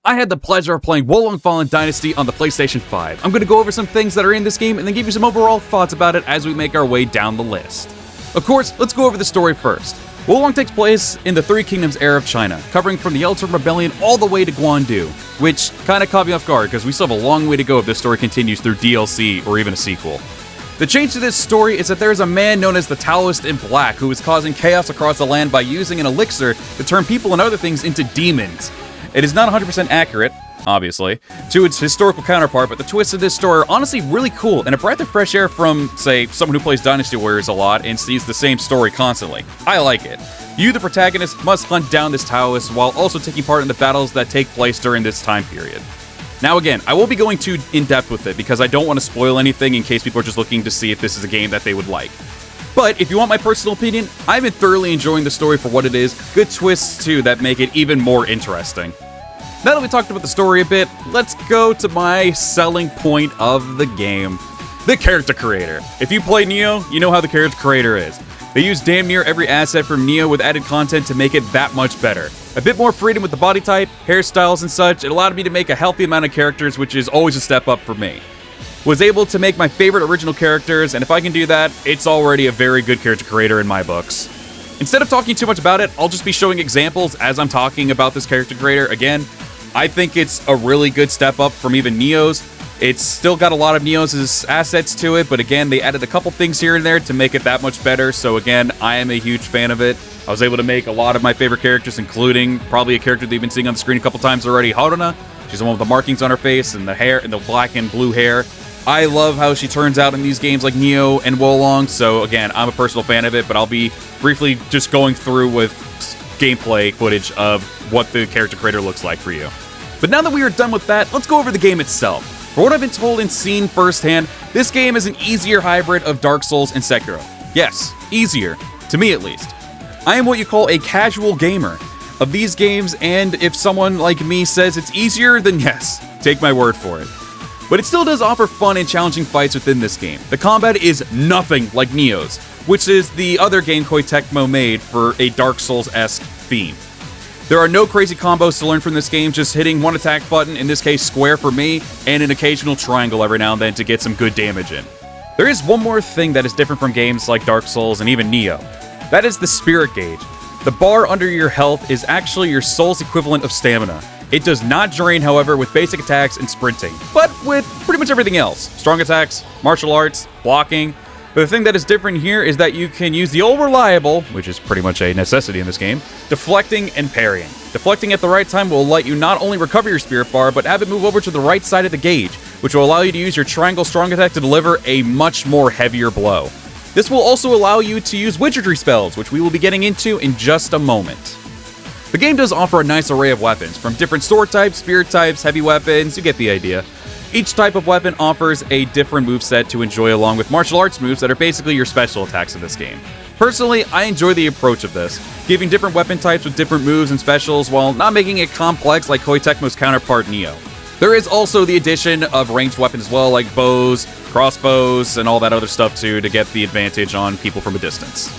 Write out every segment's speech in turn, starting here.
I had the pleasure of playing Wolong Fallen Dynasty on the PlayStation 5. I'm going to go over some things that are in this game and then give you some overall thoughts about it as we make our way down the list. Of course, let's go over the story first. Wolong takes place in the Three Kingdoms era of China, covering from the Yeltsin Rebellion all the way to Guandu, which kinda caught me off guard because we still have a long way to go if this story continues through DLC or even a sequel. The change to this story is that there is a man known as the Taoist in Black who is causing chaos across the land by using an elixir to turn people and other things into demons. It is not 100% accurate, obviously, to its historical counterpart, but the twists of this story are honestly really cool and a breath of fresh air from, say, someone who plays Dynasty Warriors a lot and sees the same story constantly. I like it. You, the protagonist, must hunt down this Taoist while also taking part in the battles that take place during this time period. Now again, I won't be going too in-depth with it because I don't want to spoil anything in case people are just looking to see if this is a game that they would like. But if you want my personal opinion, I've been thoroughly enjoying the story for what it is, good twists too that make it even more interesting. Now that we talked about the story a bit, let's go to my selling point of the game. The character creator. If you play Nioh, you know how the character creator is. They use damn near every asset from Nioh with added content to make it that much better. A bit more freedom with the body type, hairstyles and such, it allowed me to make a healthy amount of characters, which is always a step up for me. Was able to make my favorite original characters, and if I can do that, it's already a very good character creator in my books. Instead of talking too much about it, I'll just be showing examples as I'm talking about this character creator. Again, I think it's a really good step up from even Nioh's. It's still got a lot of Nioh's assets to it, but again, they added a couple things here and there to make it that much better. So again, I am a huge fan of it. I was able to make a lot of my favorite characters, including probably a character that you've been seeing on the screen a couple times already, Haruna. She's the one with the markings on her face and the hair and the black and blue hair. I love how she turns out in these games like Nioh and Wolong. So again, I'm a personal fan of it, but I'll be briefly just going through with gameplay footage of what the character creator looks like for you. But now that we are done with that, let's go over the game itself. For what I've been told and seen firsthand, this game is an easier hybrid of Dark Souls and Sekiro. Yes, easier, to me at least. I am what you call a casual gamer of these games, and if someone like me says it's easier, then yes, take my word for it. But it still does offer fun and challenging fights within this game. The combat is nothing like Nioh's, which is the other game Koei Tecmo made for a Dark Souls-esque theme. There are no crazy combos to learn from this game, just hitting one attack button, in this case square for me, and an occasional triangle every now and then to get some good damage in. There is one more thing that is different from games like Dark Souls and even Nioh. That is the spirit gauge. The bar under your health is actually your soul's equivalent of stamina. It does not drain, however, with basic attacks and sprinting, but with pretty much everything else. Strong attacks, martial arts, blocking. But the thing that is different here is that you can use the old reliable, which is pretty much a necessity in this game, deflecting and parrying. Deflecting at the right time will let you not only recover your spirit bar, but have it move over to the right side of the gauge, which will allow you to use your triangle strong attack to deliver a much more heavier blow. This will also allow you to use wizardry spells, which we will be getting into in just a moment. The game does offer a nice array of weapons, from different sword types, spear types, heavy weapons, you get the idea. Each type of weapon offers a different moveset to enjoy along with martial arts moves that are basically your special attacks in this game. Personally, I enjoy the approach of this, giving different weapon types with different moves and specials while not making it complex like Koei Tecmo's counterpart Nioh. There is also the addition of ranged weapons as well, like bows, crossbows, and all that other stuff too to get the advantage on people from a distance.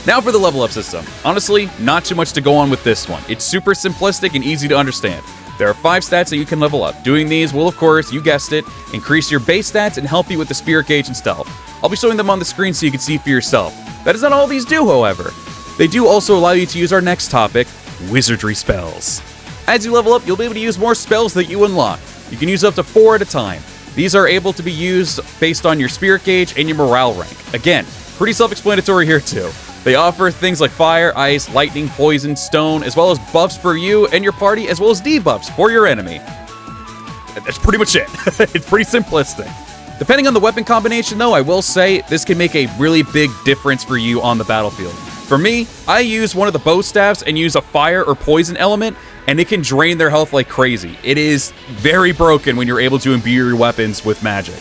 Now for the level up system. Honestly, not too much to go on with this one. It's super simplistic and easy to understand. There are 5 stats that you can level up. Doing these will, of course, you guessed it, increase your base stats and help you with the spirit gauge and stealth. I'll be showing them on the screen so you can see for yourself. That is not all these do, however. They do also allow you to use our next topic, wizardry spells. As you level up, you'll be able to use more spells that you unlock. You can use up to 4 at a time. These are able to be used based on your spirit gauge and your morale rank. Again, pretty self-explanatory here too. They offer things like fire, ice, lightning, poison, stone, as well as buffs for you and your party, as well as debuffs for your enemy. That's pretty much it. It's pretty simplistic. Depending on the weapon combination, though, I will say this can make a really big difference for you on the battlefield. For me, I use one of the bow staffs and use a fire or poison element, and it can drain their health like crazy. It is very broken when you're able to imbue your weapons with magic.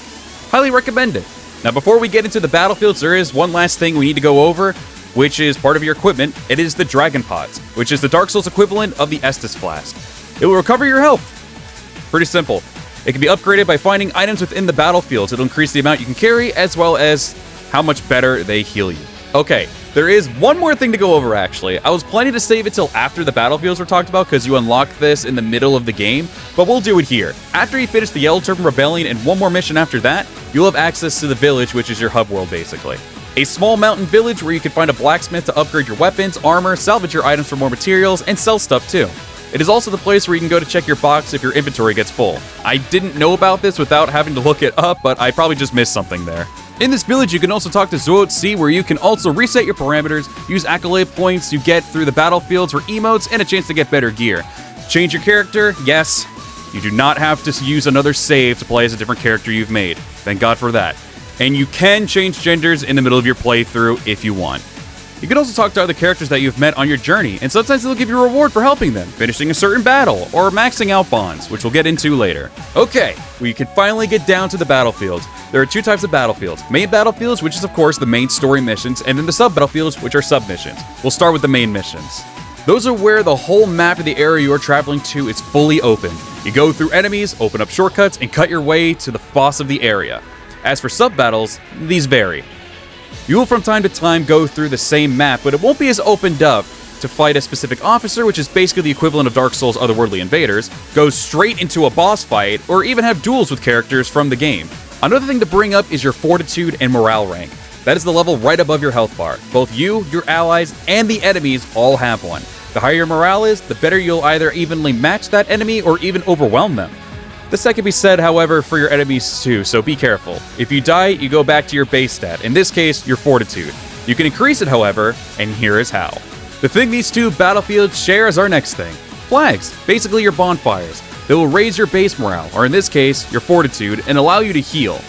Highly recommend it. Now, before we get into the battlefields, there is one last thing we need to go over, which is part of your equipment. It is the Dragon Pots, which is the Dark Souls equivalent of the Estus Flask. It will recover your health. Pretty simple. It can be upgraded by finding items within the battlefields. It'll increase the amount you can carry, as well as how much better they heal you. Okay, There is one more thing to go over, actually. I was planning to save it till after the battlefields were talked about because you unlock this in the middle of the game, but we'll do it here. After you finish the Yellow Turban Rebellion and one more mission after that, you'll have access to the village, which is your hub world, basically. A small mountain village where you can find a blacksmith to upgrade your weapons, armor, salvage your items for more materials, and sell stuff too. It is also the place where you can go to check your box if your inventory gets full. I didn't know about this without having to look it up, but I probably just missed something there. In this village, you can also talk to Zootzi, where you can also reset your parameters, use accolade points you get through the battlefields for emotes, and a chance to get better gear. Change your character? Yes. You do not have to use another save to play as a different character you've made. Thank God for that. And you can change genders in the middle of your playthrough if you want. You can also talk to other characters that you've met on your journey, and sometimes they'll give you a reward for helping them, finishing a certain battle, or maxing out bonds, which we'll get into later. Okay, we can finally get down to the battlefields. There are two types of battlefields. Main battlefields, which is of course the main story missions, and then the sub-battlefields, which are sub-missions. We'll start with the main missions. Those are where the whole map of the area you are traveling to is fully open. You go through enemies, open up shortcuts, and cut your way to the boss of the area. As for sub-battles, these vary. You will from time to time go through the same map, but it won't be as opened up to fight a specific officer, which is basically the equivalent of Dark Souls' Otherworldly Invaders, go straight into a boss fight, or even have duels with characters from the game. Another thing to bring up is your Fortitude and Morale rank. That is the level right above your health bar. Both you, your allies, and the enemies all have one. The higher your morale is, the better you'll either evenly match that enemy or even overwhelm them. This can be said, however, for your enemies too, so be careful. If you die, you go back to your base stat, in this case, your Fortitude. You can increase it, however, and here is how. The thing these two battlefields share is our next thing. Flags, basically your bonfires. They will raise your base morale, or in this case, your Fortitude, and allow you to heal.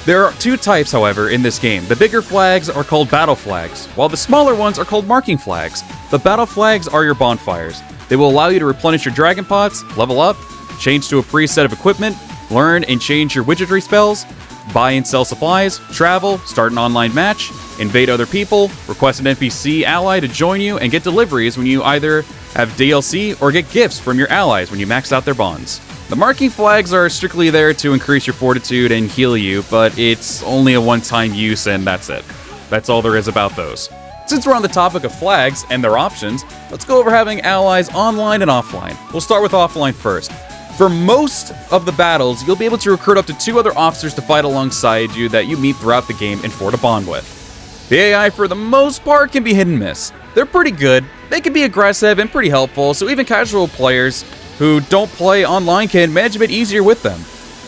There are two types, however, in this game. The bigger flags are called battle flags, while the smaller ones are called marking flags. The battle flags are your bonfires. They will allow you to replenish your dragon pots, level up, change to a preset of equipment, learn and change your widgetry spells, buy and sell supplies, travel, start an online match, invade other people, request an NPC ally to join you, and get deliveries when you either have DLC or get gifts from your allies when you max out their bonds. The marking flags are strictly there to increase your Fortitude and heal you, but it's only a one-time use and that's it. That's all there is about those. Since we're on the topic of flags and their options, let's go over having allies online and offline. We'll start with offline first. For most of the battles, you'll be able to recruit up to 2 other officers to fight alongside you that you meet throughout the game and form a bond with. The AI, for the most part, can be hit and miss. They're pretty good, they can be aggressive and pretty helpful, so even casual players who don't play online can manage a bit easier with them,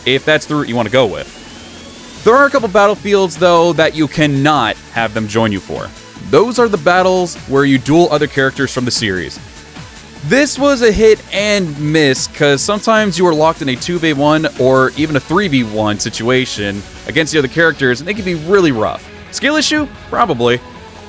if that's the route you want to go with. There are a couple battlefields, though, that you cannot have them join you for. Those are the battles where you duel other characters from the series. This was a hit and miss, because sometimes you are locked in a 2v1 or even a 3v1 situation against the other characters, and they can be really rough. Skill issue? Probably.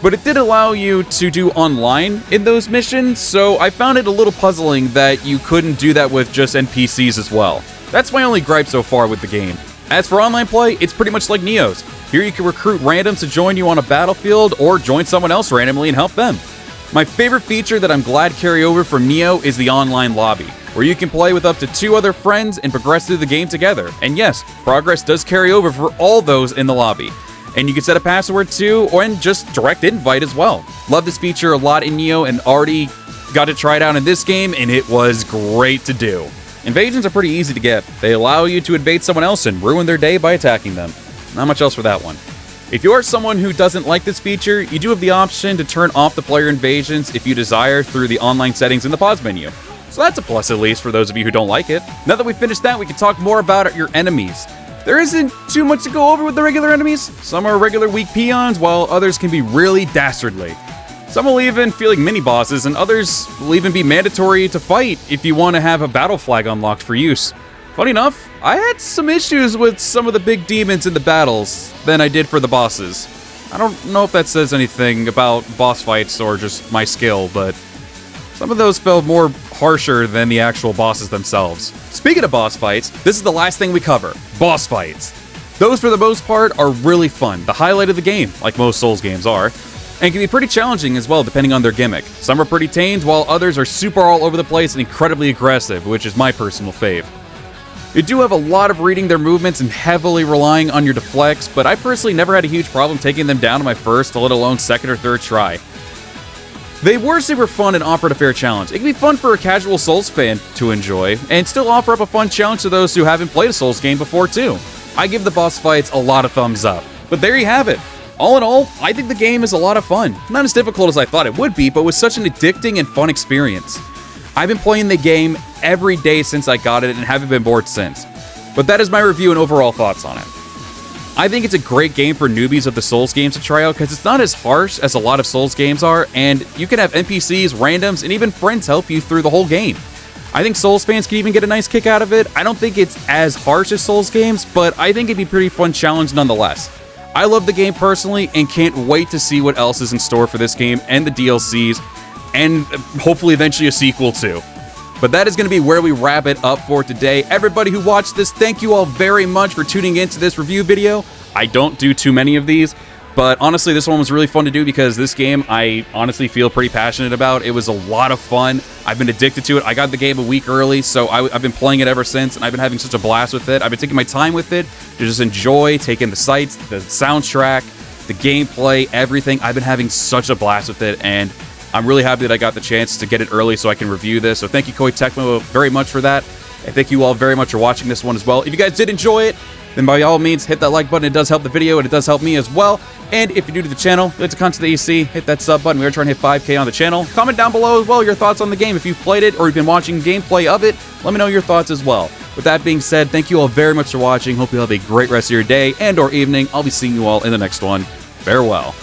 But it did allow you to do online in those missions, so I found it a little puzzling that you couldn't do that with just NPCs as well. That's my only gripe so far with the game. As for online play, it's pretty much like Neo's. Here you can recruit randoms to join you on a battlefield, or join someone else randomly and help them. My favorite feature that I'm glad carry over from Neo is the online lobby, where you can play with up to 2 other friends and progress through the game together. And yes, progress does carry over for all those in the lobby. And you can set a password too, or just direct invite as well. Love this feature a lot in Neo and already got to try it out in this game, and it was great to do. Invasions are pretty easy to get. They allow you to invade someone else and ruin their day by attacking them. Not much else for that one. If you are someone who doesn't like this feature, you do have the option to turn off the player invasions if you desire through the online settings in the pause menu. So that's a plus at least for those of you who don't like it. Now that we've finished that, we can talk more about your enemies. There isn't too much to go over with the regular enemies. Some are regular weak peons, while others can be really dastardly. Some will even feel like mini-bosses, and others will even be mandatory to fight if you want to have a battle flag unlocked for use. Funny enough, I had some issues with some of the big demons in the battles than I did for the bosses. I don't know if that says anything about boss fights or just my skill, but some of those felt more harsher than the actual bosses themselves. Speaking of boss fights, this is the last thing we cover, boss fights. Those, for the most part, are really fun, the highlight of the game, like most Souls games are, and can be pretty challenging as well depending on their gimmick. Some are pretty tamed, while others are super all over the place and incredibly aggressive, which is my personal fave. You do have a lot of reading their movements and heavily relying on your deflects, but I personally never had a huge problem taking them down on my first, let alone second or third try. They were super fun and offered a fair challenge. It can be fun for a casual Souls fan to enjoy, and still offer up a fun challenge to those who haven't played a Souls game before too. I give the boss fights a lot of thumbs up. But there you have it. All in all, I think the game is a lot of fun. Not as difficult as I thought it would be, but was such an addicting and fun experience. I've been playing the game every day since I got it and haven't been bored since. But that is my review and overall thoughts on it. I think it's a great game for newbies of the Souls games to try out because it's not as harsh as a lot of Souls games are, and you can have NPCs, randoms, and even friends help you through the whole game. I think Souls fans can even get a nice kick out of it. I don't think it's as harsh as Souls games, but I think it'd be a pretty fun challenge nonetheless. I love the game personally and can't wait to see what else is in store for this game and the DLCs, and hopefully eventually a sequel too. But that is going to be where we wrap it up for today. Everybody who watched this, thank you all very much for tuning into this review video. I don't do too many of these, but honestly, this one was really fun to do because this game I honestly feel pretty passionate about. It was a lot of fun. I've been addicted to it. I got the game a week early, so I've been playing it ever since, and I've been having such a blast with it. I've been taking my time with it to just enjoy taking the sights, the soundtrack, the gameplay, everything. I've been having such a blast with it, and I'm really happy that I got the chance to get it early so I can review this. So thank you, Koei Tecmo, very much for that. And thank you all very much for watching this one as well. If you guys did enjoy it, then by all means, hit that like button. It does help the video, and it does help me as well. And if you're new to the channel, you'd like to come to the EC, hit that sub button. We are trying to hit 5K on the channel. Comment down below as well your thoughts on the game. If you've played it or you've been watching gameplay of it, let me know your thoughts as well. With that being said, thank you all very much for watching. Hope you have a great rest of your day and or evening. I'll be seeing you all in the next one. Farewell.